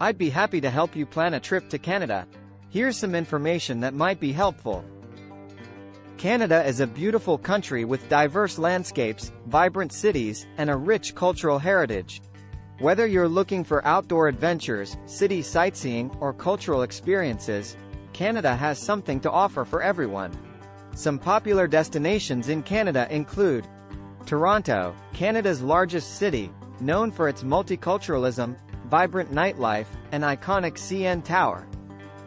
I'd be happy to help you plan a trip to Canada. Here's some information that might be helpful. Canada is a beautiful country with diverse landscapes, vibrant cities, and a rich cultural heritage. Whether you're looking for outdoor adventures, city sightseeing, or cultural experiences, Canada has something to offer for everyone. Some popular destinations in Canada include Toronto, Canada's largest city, known for its multiculturalism, vibrant nightlife, and iconic CN Tower.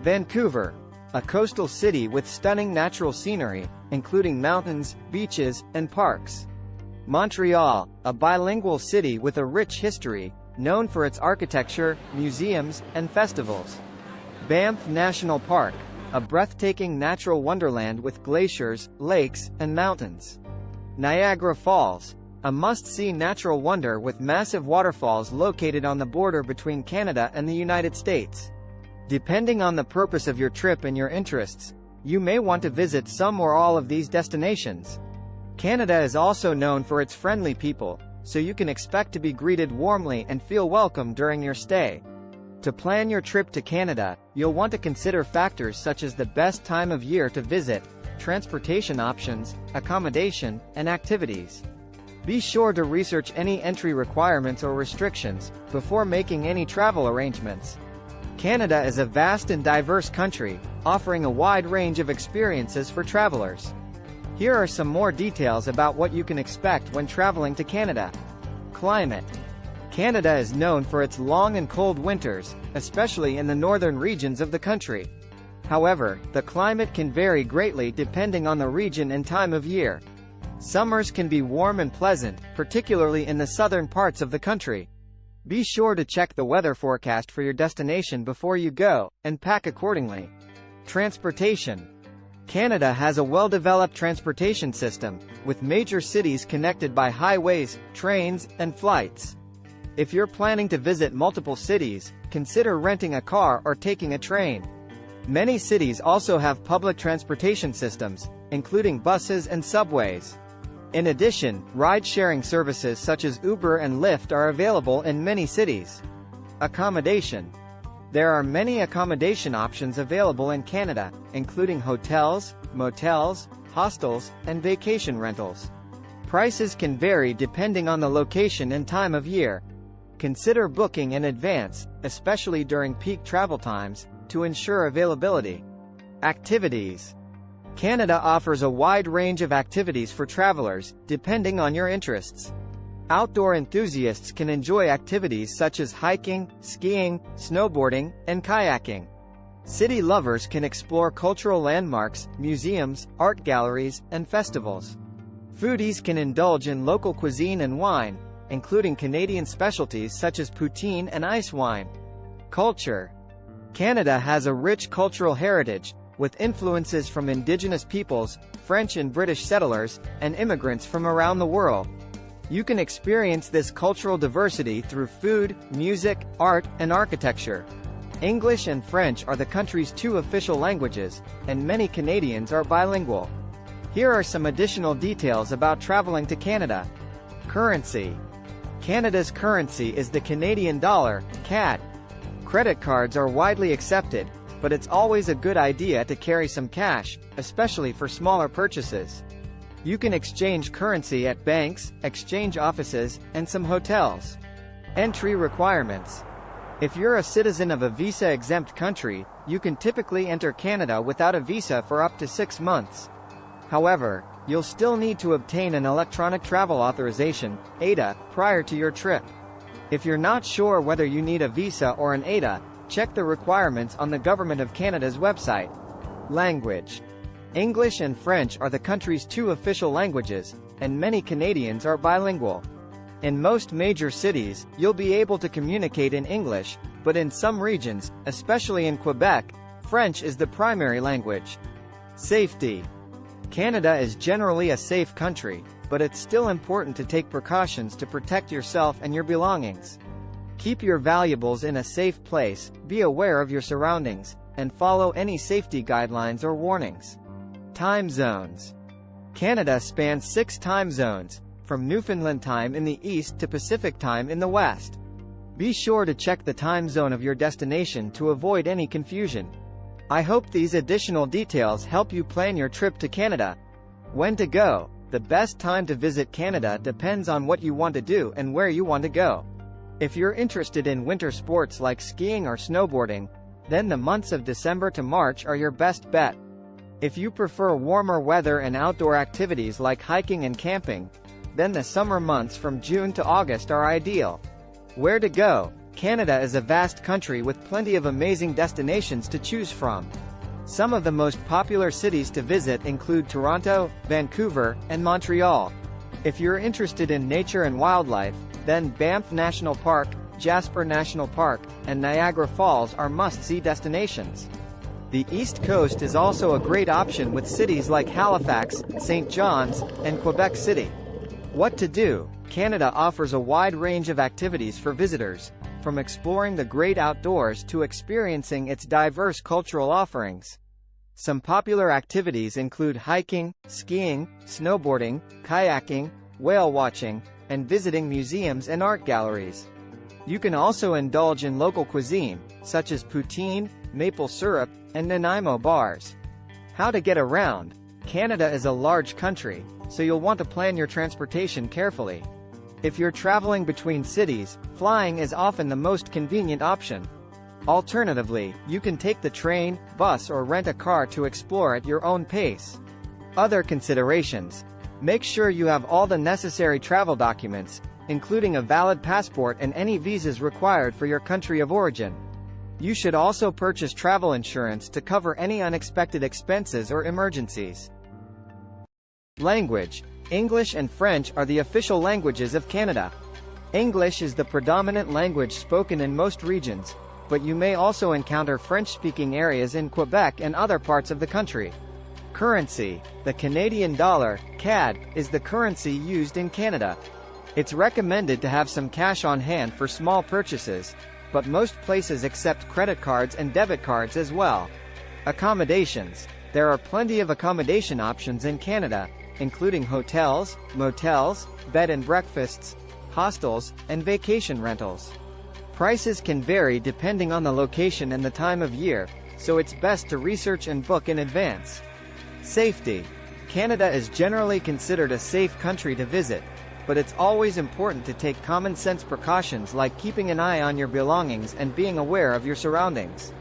Vancouver, a coastal city with stunning natural scenery, including mountains, beaches, and parks. Montreal, a bilingual city with a rich history, known for its architecture, museums, and festivals. Banff National Park, a breathtaking natural wonderland with glaciers, lakes, and mountains. Niagara Falls, a must-see natural wonder with massive waterfalls located on the border between Canada and the United States. Depending on the purpose of your trip and your interests, you may want to visit some or all of these destinations. Canada is also known for its friendly people, so you can expect to be greeted warmly and feel welcome during your stay. To plan your trip to Canada, you'll want to consider factors such as the best time of year to visit, transportation options, accommodation, and activities. Be sure to research any entry requirements or restrictions before making any travel arrangements. Canada is a vast and diverse country, offering a wide range of experiences for travelers. Here are some more details about what you can expect when traveling to Canada. Climate. Canada is known for its long and cold winters, especially in the northern regions of the country. However, the climate can vary greatly depending on the region and time of year. Summers can be warm and pleasant, particularly in the southern parts of the country. Be sure to check the weather forecast for your destination before you go, and pack accordingly. Transportation. Canada has a well-developed transportation system, with major cities connected by highways, trains, and flights. If you're planning to visit multiple cities, consider renting a car or taking a train. Many cities also have public transportation systems, including buses and subways. In addition, ride-sharing services such as Uber and Lyft are available in many cities. Accommodation. There are many accommodation options available in Canada, including hotels, motels, hostels, and vacation rentals. Prices can vary depending on the location and time of year. Consider booking in advance, especially during peak travel times, to ensure availability. Activities. Canada offers a wide range of activities for travelers, depending on your interests. Outdoor enthusiasts can enjoy activities such as hiking, skiing, snowboarding, and kayaking. City lovers can explore cultural landmarks, museums, art galleries, and festivals. Foodies can indulge in local cuisine and wine, including Canadian specialties such as poutine and ice wine. Culture. Canada has a rich cultural heritage, with influences from Indigenous peoples, French and British settlers, and immigrants from around the world. You can experience this cultural diversity through food, music, art, and architecture. English and French are the country's two official languages, and many Canadians are bilingual. Here are some additional details about traveling to Canada. Currency. Canada's currency is the Canadian dollar, CAD. Credit cards are widely accepted, but it's always a good idea to carry some cash, especially for smaller purchases. You can exchange currency at banks, exchange offices, and some hotels. Entry requirements. If you're a citizen of a visa-exempt country, you can typically enter Canada without a visa for up to 6 months. However, you'll still need to obtain an electronic travel authorization, (ETA), prior to your trip. If you're not sure whether you need a visa or an ETA, check the requirements on the Government of Canada's website. Language. English and French are the country's two official languages, and many Canadians are bilingual. In most major cities, you'll be able to communicate in English, but in some regions, especially in Quebec, French is the primary language. Safety. Canada is generally a safe country, but it's still important to take precautions to protect yourself and your belongings. Keep your valuables in a safe place, be aware of your surroundings, and follow any safety guidelines or warnings. Time zones. Canada spans 6 time zones, from Newfoundland time in the east to Pacific time in the west. Be sure to check the time zone of your destination to avoid any confusion. I hope these additional details help you plan your trip to Canada. When to go? The best time to visit Canada depends on what you want to do and where you want to go. If you're interested in winter sports like skiing or snowboarding, then the months of December to March are your best bet. If you prefer warmer weather and outdoor activities like hiking and camping, then the summer months from June to August are ideal. Where to go? Canada is a vast country with plenty of amazing destinations to choose from. Some of the most popular cities to visit include Toronto, Vancouver, and Montreal. If you're interested in nature and wildlife, then Banff National Park, Jasper National Park, and Niagara Falls are must-see destinations. The East Coast is also a great option with cities like Halifax, St. John's, and Quebec City. What to do? Canada offers a wide range of activities for visitors, from exploring the great outdoors to experiencing its diverse cultural offerings. Some popular activities include hiking, skiing, snowboarding, kayaking, whale watching, and visiting museums and art galleries. You can also indulge in local cuisine, such as poutine, maple syrup, and Nanaimo bars. How to get around? Canada is a large country, so you'll want to plan your transportation carefully. If you're traveling between cities, flying is often the most convenient option. Alternatively, you can take the train, bus, or rent a car to explore at your own pace. Other considerations. Make sure you have all the necessary travel documents, including a valid passport and any visas required for your country of origin. You should also purchase travel insurance to cover any unexpected expenses or emergencies. Language. English and French are the official languages of Canada. English is the predominant language spoken in most regions, but you may also encounter French-speaking areas in Quebec and other parts of the country. Currency. The Canadian dollar, CAD, is the currency used in Canada. It's recommended to have some cash on hand for small purchases, but most places accept credit cards and debit cards as well. Accommodations. There are plenty of accommodation options in Canada, including hotels, motels, bed and breakfasts, hostels, and vacation rentals. Prices can vary depending on the location and the time of year, so it's best to research and book in advance. Safety. Canada is generally considered a safe country to visit, but it's always important to take common-sense precautions like keeping an eye on your belongings and being aware of your surroundings.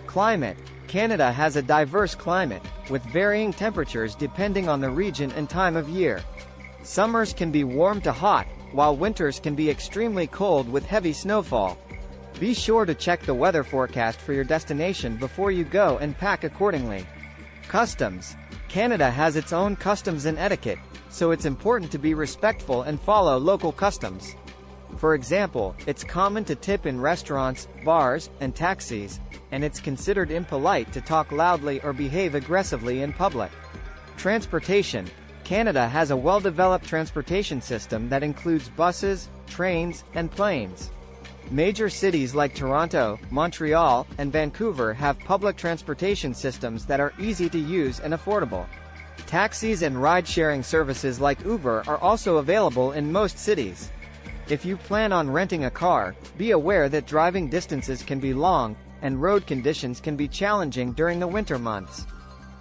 Climate. Canada has a diverse climate, with varying temperatures depending on the region and time of year. Summers can be warm to hot, while winters can be extremely cold with heavy snowfall. Be sure to check the weather forecast for your destination before you go and pack accordingly. Customs. Canada has its own customs and etiquette, so it's important to be respectful and follow local customs. For example, it's common to tip in restaurants, bars, and taxis, and it's considered impolite to talk loudly or behave aggressively in public. Transportation. Canada has a well-developed transportation system that includes buses, trains, and planes. Major cities like Toronto, Montreal, and Vancouver have public transportation systems that are easy to use and affordable. Taxis and ride-sharing services like Uber are also available in most cities. If you plan on renting a car, be aware that driving distances can be long, and road conditions can be challenging during the winter months.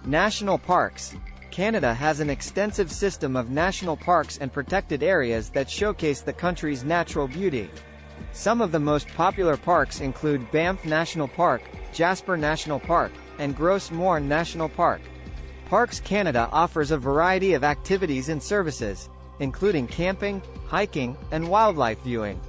National parks. Canada has an extensive system of national parks and protected areas that showcase the country's natural beauty. Some of the most popular parks include Banff National Park, Jasper National Park, and Gros Morne National Park. Parks Canada offers a variety of activities and services, including camping, hiking, and wildlife viewing.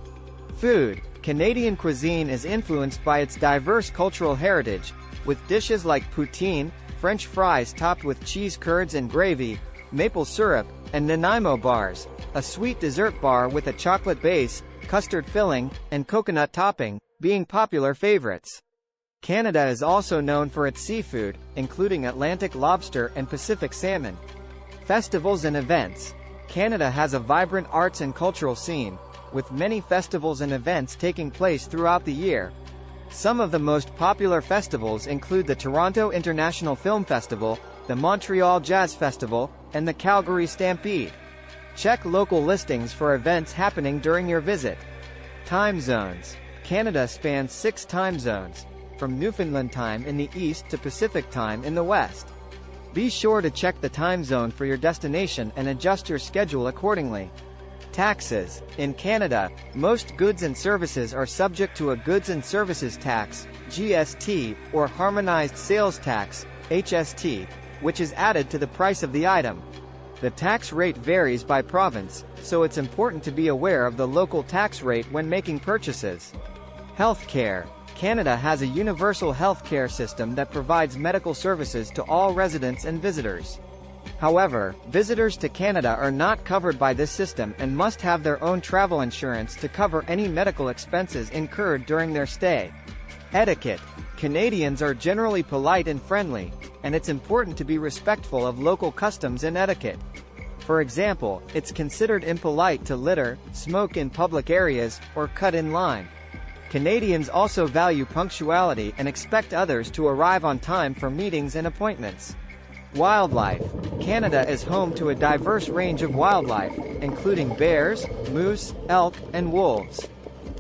Food. Canadian cuisine is influenced by its diverse cultural heritage, with dishes like poutine, French fries topped with cheese curds and gravy, maple syrup, and Nanaimo bars, a sweet dessert bar with a chocolate base, custard filling, and coconut topping, being popular favorites. Canada is also known for its seafood, including Atlantic lobster and Pacific salmon. Festivals and events. Canada has a vibrant arts and cultural scene, with many festivals and events taking place throughout the year. Some of the most popular festivals include the Toronto International Film Festival, the Montreal Jazz Festival, and the Calgary Stampede. Check local listings for events happening during your visit. Time zones. Canada spans 6 time zones, from Newfoundland time in the east to Pacific time in the west. Be sure to check the time zone for your destination and adjust your schedule accordingly. Taxes. In Canada, most goods and services are subject to a Goods and Services Tax, GST, or Harmonized Sales Tax, HST, which is added to the price of the item. The tax rate varies by province, so it's important to be aware of the local tax rate when making purchases. Healthcare. Canada has a universal healthcare system that provides medical services to all residents and visitors. However, visitors to Canada are not covered by this system and must have their own travel insurance to cover any medical expenses incurred during their stay. Etiquette. Canadians are generally polite and friendly, and it's important to be respectful of local customs and etiquette. For example, it's considered impolite to litter, smoke in public areas, or cut in line. Canadians also value punctuality and expect others to arrive on time for meetings and appointments. Wildlife. Canada is home to a diverse range of wildlife, including bears, moose, elk, and wolves.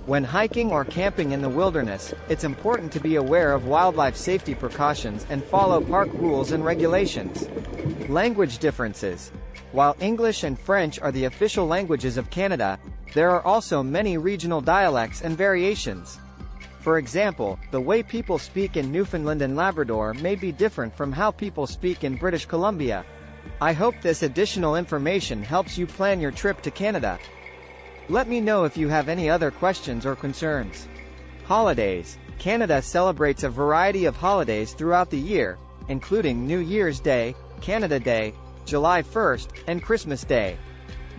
When hiking or camping in the wilderness, it's important to be aware of wildlife safety precautions and follow park rules and regulations. Language differences. While English and French are the official languages of Canada, there are also many regional dialects and variations. For example, the way people speak in Newfoundland and Labrador may be different from how people speak in British Columbia. I hope this additional information helps you plan your trip to Canada. Let me know if you have any other questions or concerns. Holidays. Canada celebrates a variety of holidays throughout the year, including New Year's Day, Canada Day, July 1st, and Christmas Day.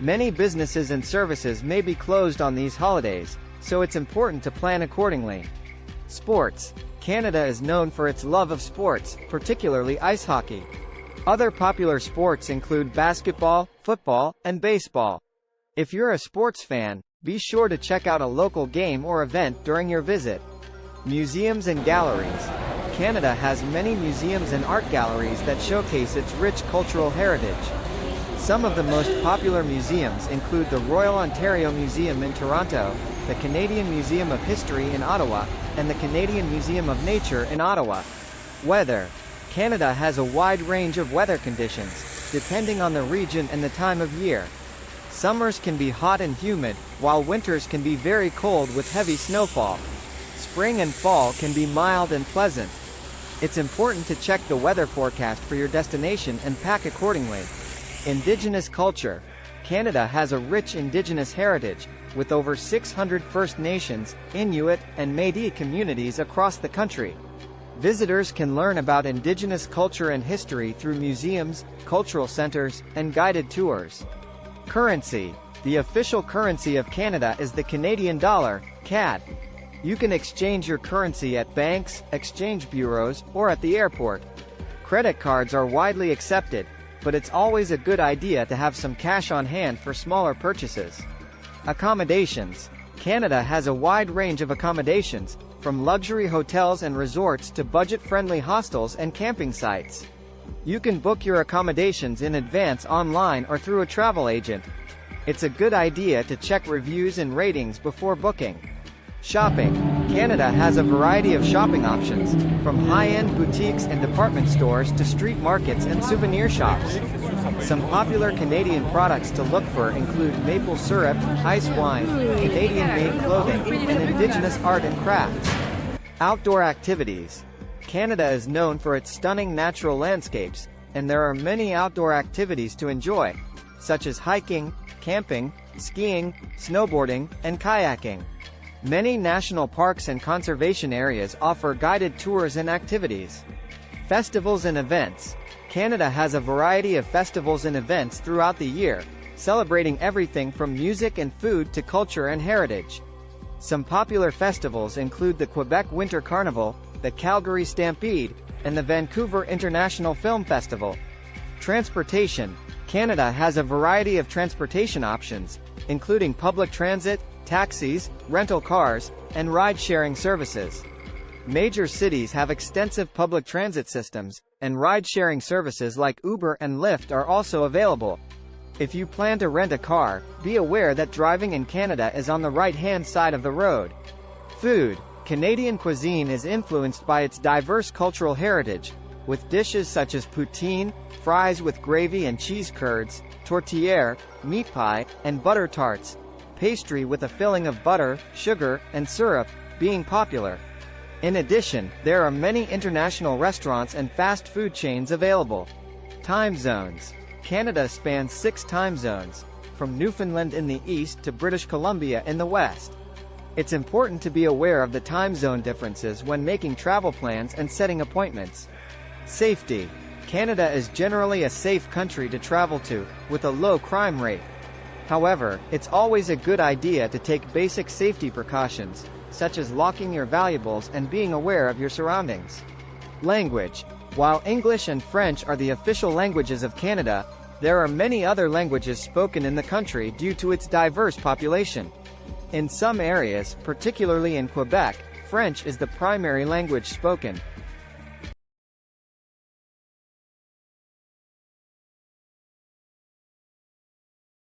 Many businesses and services may be closed on these holidays, so it's important to plan accordingly. Sports. Canada is known for its love of sports, particularly ice hockey. Other popular sports include basketball, football, and baseball. If you're a sports fan, be sure to check out a local game or event during your visit. Museums and galleries. Canada has many museums and art galleries that showcase its rich cultural heritage. Some of the most popular museums include the Royal Ontario Museum in Toronto, the Canadian Museum of History in Ottawa, and the Canadian Museum of Nature in Ottawa. Weather. Canada has a wide range of weather conditions, depending on the region and the time of year. Summers can be hot and humid, while winters can be very cold with heavy snowfall. Spring and fall can be mild and pleasant. It's important to check the weather forecast for your destination and pack accordingly. Indigenous culture. Canada has a rich Indigenous heritage, with over 600 First Nations, Inuit, and Métis communities across the country. Visitors can learn about Indigenous culture and history through museums, cultural centers, and guided tours. Currency. The official currency of Canada is the Canadian dollar, CAD. You can exchange your currency at banks, exchange bureaus, or at the airport. Credit cards are widely accepted, but it's always a good idea to have some cash on hand for smaller purchases. Accommodations. Canada has a wide range of accommodations, from luxury hotels and resorts to budget-friendly hostels and camping sites. You can book your accommodations in advance online or through a travel agent. It's a good idea to check reviews and ratings before booking. Shopping. Canada has a variety of shopping options, from high-end boutiques and department stores to street markets and souvenir shops. Some popular Canadian products to look for include maple syrup, ice wine, Canadian-made clothing, and Indigenous art and crafts. Outdoor activities. Canada is known for its stunning natural landscapes, and there are many outdoor activities to enjoy, such as hiking, camping, skiing, snowboarding, and kayaking. Many national parks and conservation areas offer guided tours and activities. Festivals and events. Canada has a variety of festivals and events throughout the year, celebrating everything from music and food to culture and heritage. Some popular festivals include the Quebec Winter Carnival, the Calgary Stampede, and the Vancouver International Film Festival. Transportation. Canada has a variety of transportation options, including public transit, taxis, rental cars, and ride-sharing services. Major cities have extensive public transit systems, and ride-sharing services like Uber and Lyft are also available. If you plan to rent a car, be aware that driving in Canada is on the right-hand side of the road. Food. Canadian cuisine is influenced by its diverse cultural heritage, with dishes such as poutine, fries with gravy and cheese curds, tourtière, meat pie, and butter tarts, pastry with a filling of butter, sugar, and syrup, being popular. In addition, there are many international restaurants and fast food chains available. Time zones. Canada spans 6 time zones, from Newfoundland in the east to British Columbia in the west. It's important to be aware of the time zone differences when making travel plans and setting appointments. Safety. Canada is generally a safe country to travel to, with a low crime rate. However, it's always a good idea to take basic safety precautions, such as locking your valuables and being aware of your surroundings. Language. While English and French are the official languages of Canada, there are many other languages spoken in the country due to its diverse population. In some areas, particularly in Quebec, French is the primary language spoken,